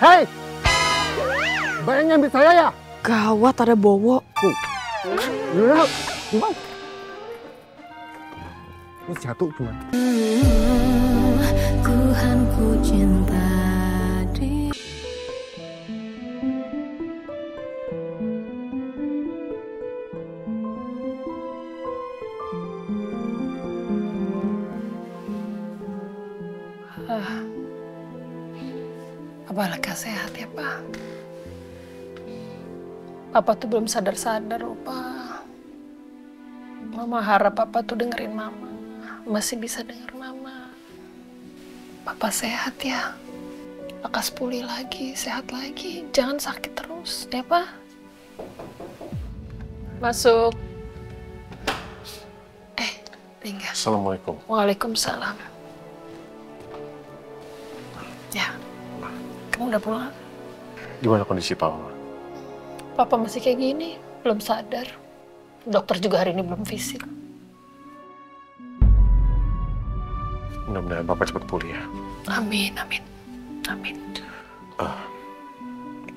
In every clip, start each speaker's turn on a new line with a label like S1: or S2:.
S1: Hei! Bayang nyambit saya ya?
S2: Gawat, ada Bowo.
S1: Ya, gimana? Ini jatuh gimana?
S3: Tuhan ku cinta dia.
S2: Papa lekas sehat ya, Pak. Papa tuh belum sadar-sadar loh, Pak. Mama harap Papa tuh dengerin Mama. Masih bisa denger Mama. Papa sehat ya. Lekas pulih lagi, sehat lagi. Jangan sakit terus, ya Pak? Masuk. Lingga.
S4: Assalamualaikum.
S2: Waalaikumsalam. Ya. Kamu udah pulang?
S4: Gimana kondisi Papa?
S2: Papa masih kayak gini, belum sadar. Dokter juga hari ini belum visit.
S4: Mudah-mudahan Papa cepat pulih ya.
S2: Amin, amin, amin.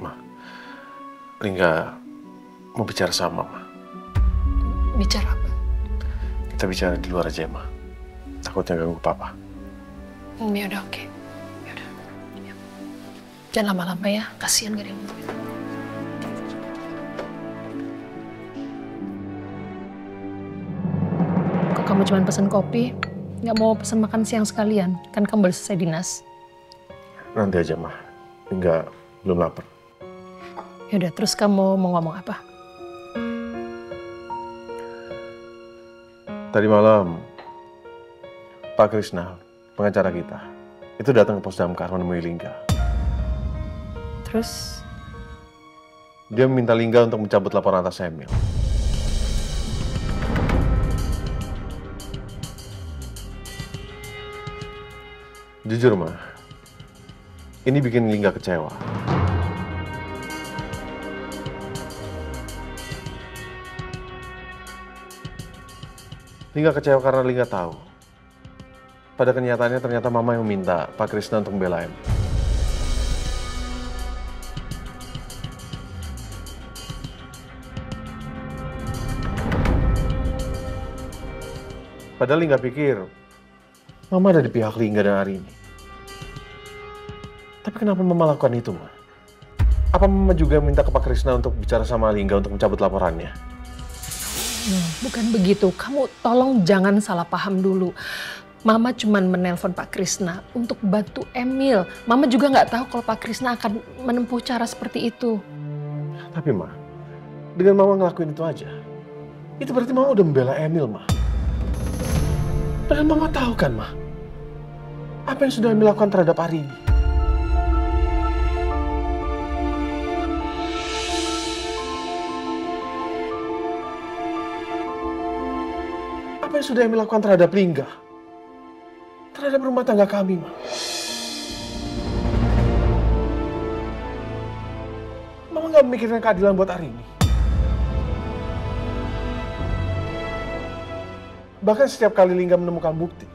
S4: Ma, Lingga mau bicara sama Ma.
S2: Bicara apa?
S4: Kita bicara di luar aja, Ma. Takutnya ganggu Papa.
S2: Ya udah, oke. Ya udah. Ya. Jangan lama-lama ya, kasihan gak ada yang nungguin. Kok kamu cuma pesen kopi? Nggak mau pesen makan siang sekalian? Kan kamu baru selesai dinas.
S4: Nanti aja, Ma. Lingga belum lapar.
S2: Ya udah, terus kamu mau ngomong apa?
S4: Tadi malam, Pak Krishna, pengacara kita, itu datang ke pos damkar menemui Lingga.
S2: Terus?
S4: Dia meminta Lingga untuk mencabut laporan atas Emil. Jujur, Ma, ini bikin Lingga kecewa. Lingga kecewa karena Lingga tahu. Pada kenyataannya ternyata Mama yang minta Pak Krishna untuk membela Emil. Padahal Lingga pikir Mama ada di pihak Lingga dan Arini. Tapi kenapa Mama lakukan itu, Ma? Apa Mama juga minta ke Pak Krishna untuk bicara sama Lingga untuk mencabut laporannya?
S2: Bukan begitu. Kamu tolong jangan salah paham dulu. Mama cuman menelpon Pak Krishna untuk bantu Emil. Mama juga nggak tahu kalau Pak Krishna akan menempuh cara seperti itu.
S4: Tapi, Ma, dengan Mama ngelakuin itu aja, itu berarti Mama udah membela Emil, Ma. Padahal Mama tahu kan, Ma, apa yang sudah Emil lakukan terhadap Arini. Apa yang sudah Emil lakukan terhadap Lingga? Terhadap rumah tangga kami, Ma. Mama nggak memikirkan keadilan buat Arini. Bahkan setiap kali Lingga menemukan bukti,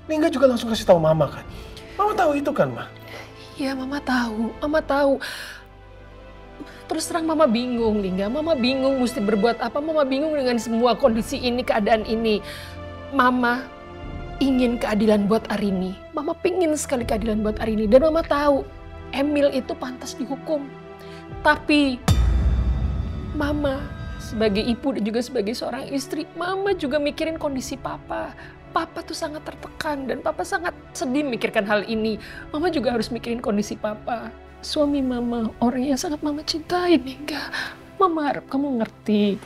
S4: Lingga juga langsung kasih tahu Mama kan. Mama tahu itu kan, Ma?
S2: Iya, Mama tahu. Mama tahu. Terus terang Mama bingung, Lingga. Mama bingung mesti berbuat apa. Mama bingung dengan semua kondisi ini, keadaan ini. Mama ingin keadilan buat Arini. Mama pingin sekali keadilan buat Arini. Dan Mama tahu Emil itu pantas dihukum. Tapi Mama sebagai ibu dan juga sebagai seorang istri, Mama juga mikirin kondisi Papa. Papa tuh sangat tertekan dan Papa sangat sedih mikirkan hal ini. Mama juga harus mikirin kondisi Papa. Suami Mama, orang yang sangat Mama cintai, Lingga. Mama harap kamu ngerti.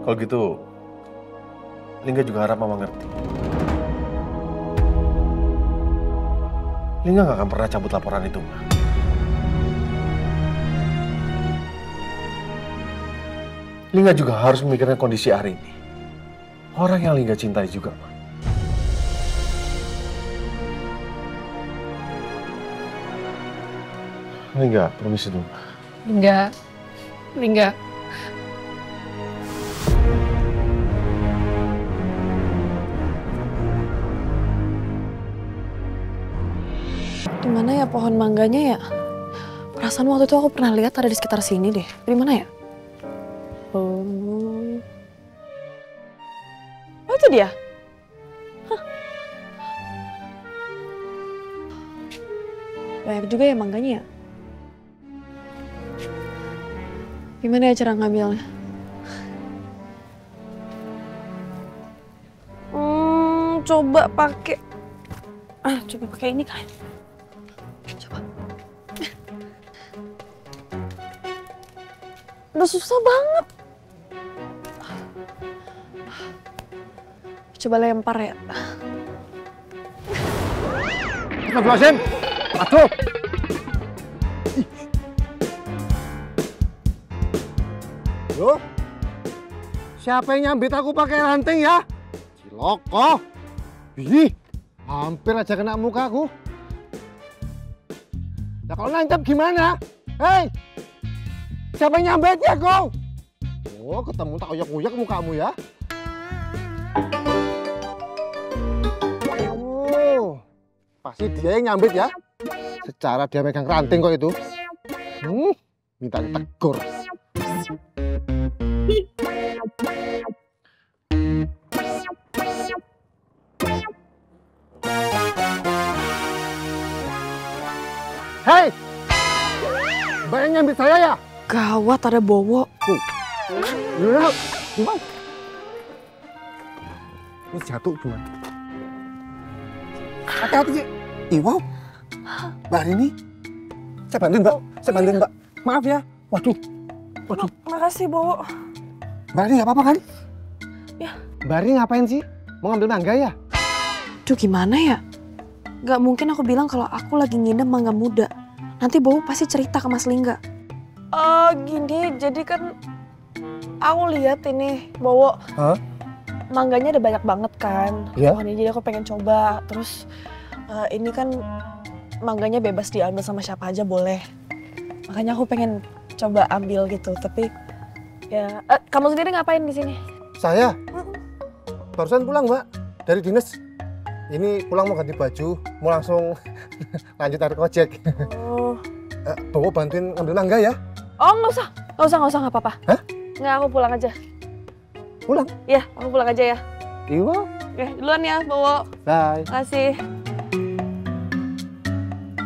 S4: Kalau gitu, Lingga juga harap Mama ngerti. Lingga nggak akan pernah cabut laporan itu, Ma. Lingga juga harus memikirkan kondisi Arini. Orang yang Lingga cintai juga, Ma. Lingga, permisi dulu.
S2: Lingga.
S5: mana ya pohon mangganya ya? Perasaan waktu itu aku pernah lihat ada di sekitar sini deh. Di mana ya? Oh, itu dia. Hah. Banyak juga ya mangganya ya. Gimana ya cara ngambilnya? Coba pakai ini kan. Coba. Udah susah banget. Coba lempar ya.
S1: Astagfirullahaladzim. Aduh. Loh, siapa yang nyambit aku pakai ranting ya? Ciloko. Ih, hampir aja kena mukaku. Nah kalau nancap gimana? Hei, siapa yang nyambit ya kau? Oh, ketemu tak uyak-uyak mukamu ya. Oh, pasti dia yang nyambit ya. Secara dia megang ranting kok itu. Minta ditegur. Hei! Mbak yang nyambit saya ya?
S5: Gawat, ada Bowo.
S1: Udah, gimana? Ini jatuh buan. Hati-hati sih. Wow. Mbak Rini. Saya bantuin Mbak. Maaf ya. Waduh.
S5: Makasih, Bowo.
S1: Mbak Rini nggak apa-apa kan?
S5: Ya.
S1: Mbak Rini ngapain sih? Mau ngambil mangga ya?
S5: Duh, gimana ya? Gak mungkin aku bilang kalau aku lagi ngidam mangga muda. Nanti Bowo pasti cerita ke Mas Lingga. Gini, jadi kan aku lihat ini, Bowo.
S1: Hah?
S5: Mangganya ada banyak banget kan.
S1: Iya.
S5: Pohonnya, jadi aku pengen coba. Terus ini kan mangganya bebas diambil sama siapa aja boleh. Makanya aku pengen coba ambil gitu. Tapi ya, kamu sendiri ngapain di sini?
S1: Saya? Barusan pulang, Mbak. Dari dinas. Ini pulang mau ganti baju, mau langsung lanjut tarik ojek.
S5: Oh.
S1: Bowo bantuin ngambil mangga ya?
S5: Oh, nggak usah, nggak apa-apa.
S1: Hah?
S5: Nggak, aku pulang aja.
S1: Pulang?
S5: Iya, aku pulang aja ya.
S1: Iya.
S5: Oke, duluan ya, Bowo.
S1: Bye.
S5: Makasih.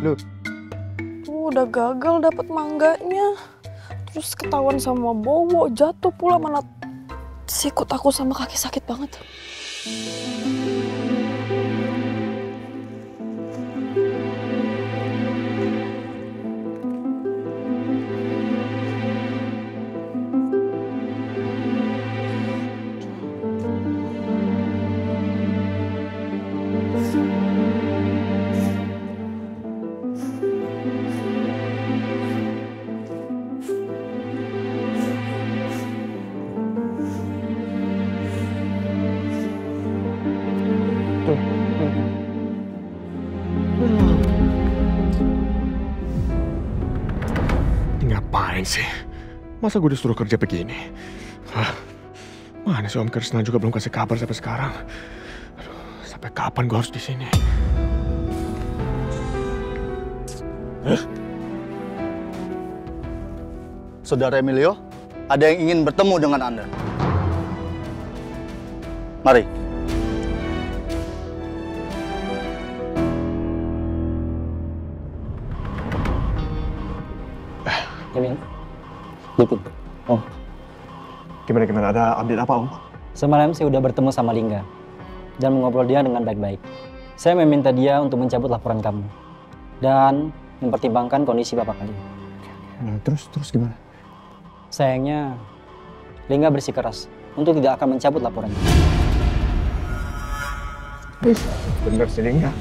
S1: Loh?
S5: Udah gagal dapet mangganya. Terus ketahuan sama Bowo, jatuh pula, mana sikut aku sama kaki sakit banget.
S4: Ngapain sih? Masa gue disuruh kerja begini? Hah? Mana si Om Krisna juga belum kasih kabar sampai sekarang. Aduh, sampai kapan gue harus di sini?
S6: Saudara Emilio, ada yang ingin bertemu dengan Anda. Mari.
S7: Emil, dikit. Oh,
S4: Gimana? Ada update apa, Om?
S7: semalam saya udah bertemu sama Lingga dan mengobrol dia dengan baik-baik. Saya meminta dia untuk mencabut laporan kamu dan mempertimbangkan kondisi bapak kalian.
S1: Nah, terus gimana?
S7: Sayangnya, Lingga bersikeras untuk tidak akan mencabut laporannya.
S4: Bener sih, Lingga.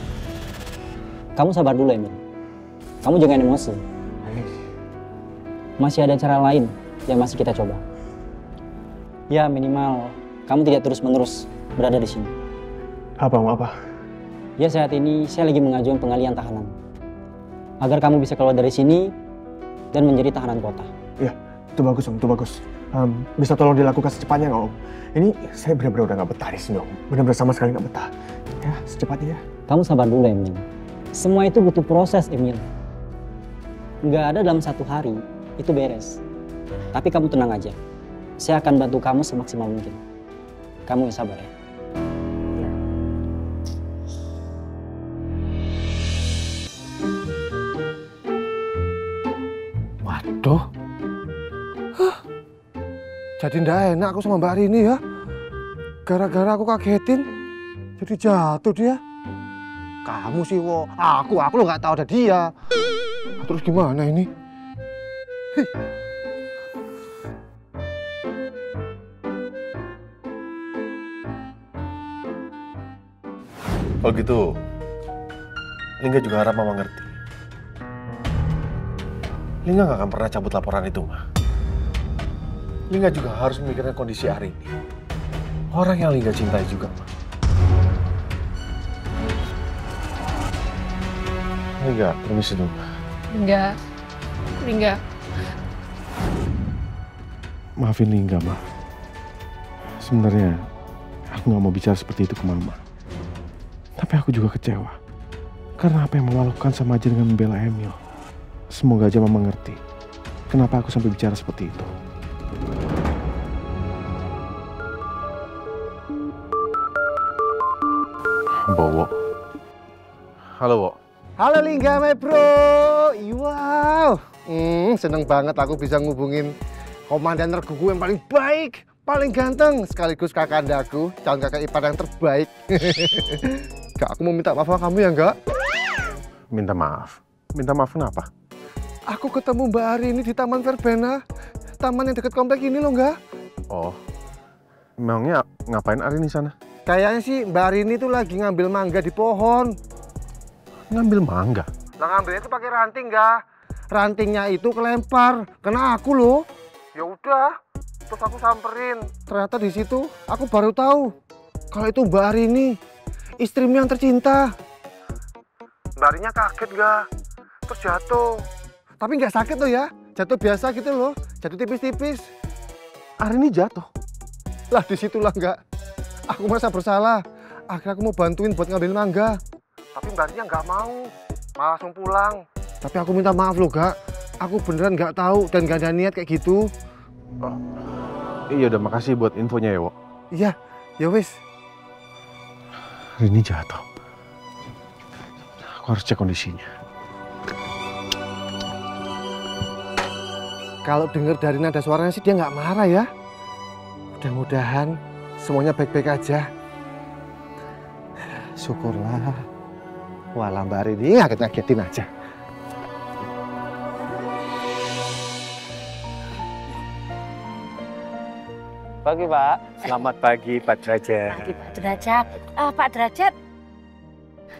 S7: Kamu sabar dulu, Emil. Kamu jangan emosi. Masih ada cara lain yang masih kita coba. Ya minimal kamu tidak terus-menerus berada di sini.
S4: Apa?
S7: Ya saat ini saya lagi mengajukan pengalihan tahanan. Agar kamu bisa keluar dari sini dan menjadi tahanan kota.
S4: Ya, itu bagus, Om. Itu bagus. Bisa tolong dilakukan secepatnya nggak, Om? Ini saya benar-benar udah nggak betah di sini, Om. Benar-benar sama sekali nggak betah. Ya, secepatnya ya.
S7: Kamu sabar dulu, Emil. Semua itu butuh proses, Emil. Nggak ada dalam 1 hari, itu beres. Tapi kamu tenang aja. Saya akan bantu kamu semaksimal mungkin. Kamu yang sabar ya.
S1: Waduh. Jadi ndak enak aku sama Mbak Rini ya. Gara-gara aku kagetin, jadi jatuh dia. Kamu sih, wo. Aku lo nggak tahu ada dia. Terus gimana ini? Hih.
S4: Kalau gitu, Lingga juga harap Mama ngerti. Lingga nggak akan pernah cabut laporan itu, Ma. Lingga juga harus memikirkan kondisi Arini. Orang yang Lingga cintai juga, Ma. Lingga, permisi dulu.
S2: Lingga.
S4: Maafin Lingga, Ma. Sebenarnya, aku nggak mau bicara seperti itu ke Mama. Tapi aku juga kecewa. Karena apa yang Mama lakukan sama aja dengan membela Emil. Semoga aja Mama ngerti kenapa aku sampai bicara seperti itu. Bowo. Halo, Wo.
S1: Halo Lingga, my bro. Wow. Seneng banget aku bisa ngubungin komandan reguku yang paling baik, paling ganteng, sekaligus kakandaku, calon kakak ipar yang terbaik. Kak, aku mau minta maaf sama kamu ya, enggak?
S4: Minta maaf? Minta maaf kenapa?
S1: Aku ketemu Mbak Arini di Taman Verbena, taman yang dekat komplek ini loh, enggak?
S4: Oh, memangnya ngapain Arini sana?
S1: Kayaknya sih Mbak Arini tuh lagi ngambil mangga di pohon.
S4: Ngambil mangga?
S1: Nah, ngambilnya itu pakai ranting, enggak? Rantingnya itu kelempar, kena aku loh. Ya udah, terus aku samperin. Ternyata di situ aku baru tahu kalau itu Mbak Arini, istrimu yang tercinta. Mbak Arininya kaget enggak? Terus jatuh. Tapi nggak sakit loh ya, jatuh biasa gitu loh, jatuh tipis-tipis.
S4: Arini jatuh?
S1: Lah disitulah enggak. Aku merasa bersalah. Akhirnya aku mau bantuin buat ngambil mangga. Tapi Mbak Arininya nggak mau, malah langsung pulang. Tapi aku minta maaf loh, Kak. Aku beneran nggak tahu dan nggak ada niat kayak gitu.
S4: Oh. Iya udah, makasih buat infonya ya, Wo.
S1: Iya, ya wis.
S4: Arini jatuh. Aku harus cek kondisinya.
S1: Kalau dengar dari nada suaranya sih dia nggak marah ya. Mudah-mudahan semuanya baik-baik aja. Syukurlah. Walah Mbak Arini ngaget-ngagetin aja.
S8: Pagi, Pak. Selamat pagi, Pak Derajat.
S9: Pagi, Pak Derajat. Pak Derajat,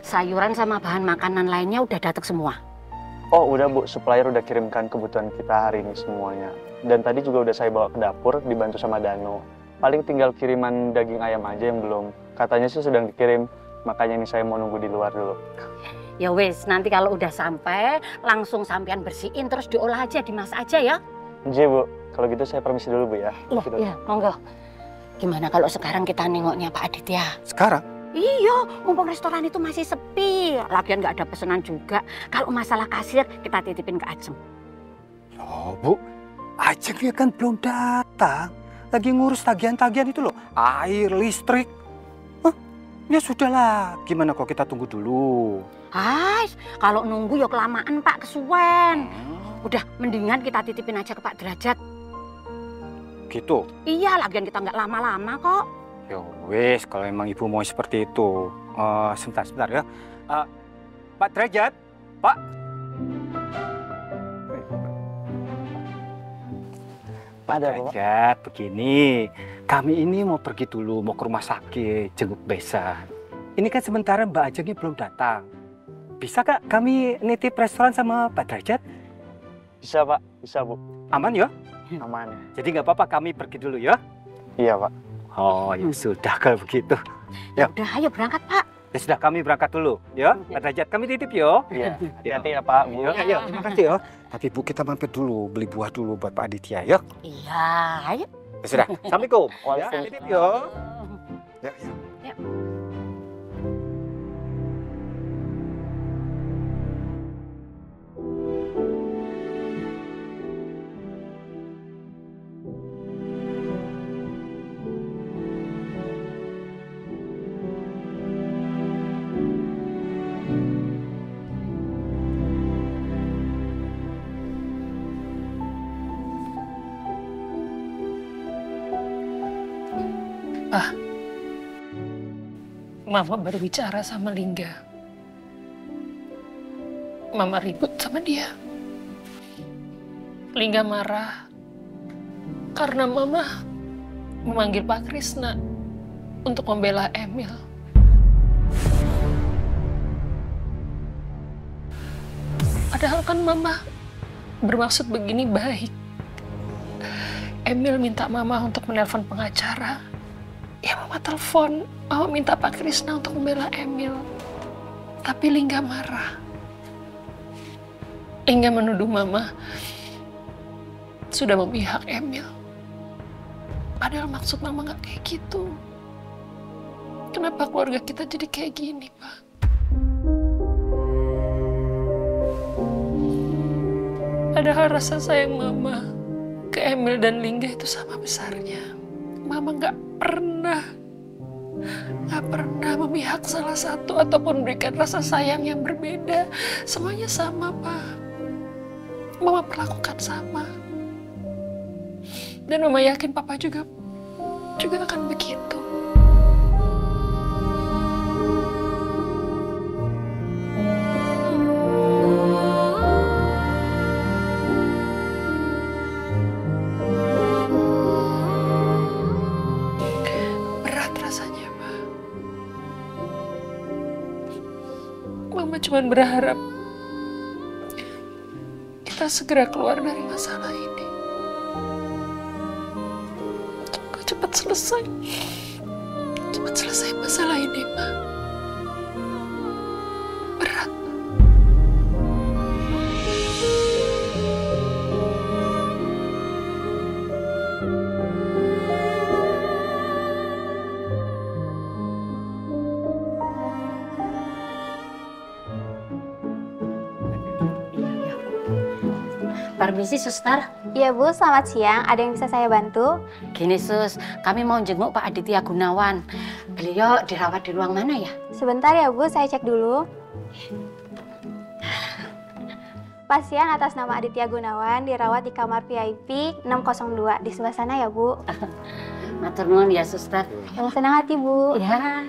S9: sayuran sama bahan makanan lainnya udah datang semua.
S8: Oh, udah, Bu. Supplier udah kirimkan kebutuhan kita hari ini semuanya. Dan tadi juga udah saya bawa ke dapur, dibantu sama Dano. Paling tinggal kiriman daging ayam aja yang belum. Katanya sih sedang dikirim, makanya ini saya mau nunggu di luar dulu.
S9: Ya wes, nanti kalau udah sampai, langsung sampean bersihin, terus diolah aja, dimasak aja ya.
S8: Iya, Bu. Kalau gitu saya permisi dulu, Bu ya.
S9: Loh, iya, monggo. Gimana kalau sekarang kita nengoknya Pak Aditya?
S8: Sekarang?
S9: Iya, mumpung restoran itu masih sepi. Lagian nggak ada pesanan juga. Kalau masalah kasir, kita titipin ke Ajeng.
S10: Loh, Bu. Ajengnya kan belum datang. Lagi ngurus tagihan-tagihan itu loh. Air, listrik. Hah? Ya sudahlah. Gimana kok kita tunggu dulu?
S9: Ais, kalau nunggu ya kelamaan Pak, kesuwen. Udah, mendingan kita titipin aja ke Pak Derajat.
S10: Gitu?
S9: Iya, lagian kita nggak lama-lama kok.
S10: Ya wes, kalau emang ibu mau seperti itu. Sebentar ya. Pak Derajat, Pak. Pak Derajat, begini. Kami ini mau pergi dulu, mau ke rumah sakit, jenguk besan. Ini kan sementara Mbak Ajengnya belum datang. Bisa Kak kami nitip restoran sama Pak Derajat?
S8: Bisa, Pak. Bisa, Bu.
S10: Aman ya?
S8: Aman.
S10: Jadi nggak apa-apa kami pergi dulu ya?
S8: Iya, Pak.
S10: Oh, ya sudah kalau begitu. Ya
S9: udah, ayo berangkat, Pak.
S10: Ya sudah, kami berangkat dulu ya. Pak Derajat, kami titip yo.
S8: Iya. Hati-hati ya, Pak, Bu.
S10: Ya, terima kasih ya. Tapi Bu, kita mampir dulu beli buah dulu buat Pak Aditya ya.
S9: Iya, ayo.
S10: Ya sudah. Assalamualaikum. Ya,
S8: Waalaikumsalam.
S10: titip yo. Ya.
S9: Ya.
S2: Pa, Mama baru bicara sama Lingga. Mama ribut sama dia. Lingga marah karena Mama memanggil Pak Krisna untuk membela Emil. Padahal kan Mama bermaksud begini baik. Emil minta Mama untuk menelpon pengacara. Ya Mama telepon, Mama minta Pak Krisna untuk membela Emil. Tapi Lingga marah. Lingga menuduh Mama sudah memihak Emil. Padahal maksud Mama nggak kayak gitu. Kenapa keluarga kita jadi kayak gini, Pak? Padahal rasa sayang Mama ke Emil dan Lingga itu sama besarnya. Mama nggak pernah memihak salah satu ataupun memberikan rasa sayang yang berbeda. Semuanya sama, Pak. Mama perlakukan sama. Dan Mama yakin Papa juga akan begitu. Berat rasanya, Pak. Mama cuma berharap kita segera keluar dari masalah ini. Cepat selesai masalah ini, Ma. Berat.
S9: Permisi, Suster.
S11: Iya Bu, selamat siang. Ada yang bisa saya bantu?
S9: Gini Sus, kami mau jenguk Pak Aditya Gunawan. Beliau dirawat di ruang mana ya?
S11: Sebentar ya Bu, saya cek dulu. Pasien atas nama Aditya Gunawan dirawat di kamar VIP 602 di sebelah sana ya Bu.
S9: Matur nuwun ya Suster.
S11: Dengan senang hati Bu.
S9: Ya.